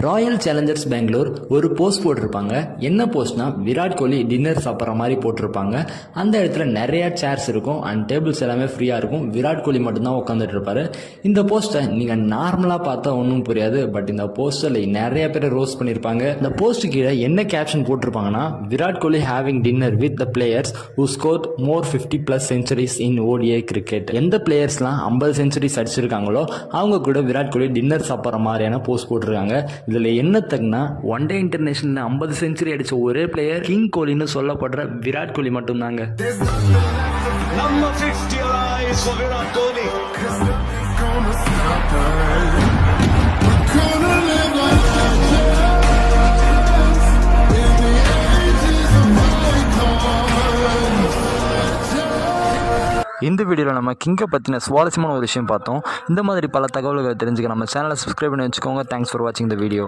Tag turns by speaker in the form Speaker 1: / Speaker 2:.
Speaker 1: Royal Challengers Bangalore ஒரு post போட்டிருப்பாங்க. என்ன போஸ்ட்னா, விராட் கோலி டின்னர் சாப்பிட்ற மாதிரி போட்டிருப்பாங்க. அந்த இடத்துல நிறைய சேர்ஸ் இருக்கும் அண்ட் டேபிள்ஸ் எல்லாமே ஃப்ரீயாக இருக்கும். விராட் கோலி மட்டும்தான் உட்காந்துட்டு இருப்பாரு. இந்த போஸ்ட்டை நீங்கள் நார்மலாக பார்த்தா ஒன்றும் புரியாது. பட் இந்த போஸ்டரில் நிறைய பேர் ரோஸ்ட் பண்ணியிருப்பாங்க. இந்த போஸ்ட் கீழே என்ன கேப்ஷன் போட்டிருப்பாங்கன்னா, Virat Kohli having dinner with the players who scored more 50+ centuries in ODI cricket. எந்த பிளேயர்ஸ்லாம் 50 சென்ச்சுரிஸ் அடிச்சிருக்காங்களோ அவங்க கூட விராட் கோலி டின்னர் சாப்பிட்ற மாதிரியான போஸ்ட் போட்டிருக்காங்க. இதில் என்ன தகுனா, ஒன் டே இன்டர்நேஷனல் 50 சென்ச்சுரி அடித்த ஒரே பிளேயர் கிங் கோலின்னு சொல்லப்படுற விராட் கோலி மட்டும்தாங்க. இந்த வீடியோவில் நம்ம கிங்கை பற்றின சுவாரஸ்யமான ஒரு விஷயம் பார்த்தோம். இந்த மாதிரி பல தகவல்களை தெரிஞ்சுக்க நம்ம சேனலை சப்ஸ்கிரைப் பண்ணி வச்சுக்கோங்க. தேங்க்ஸ் ஃபார் வாட்சிங் த வீடியோ.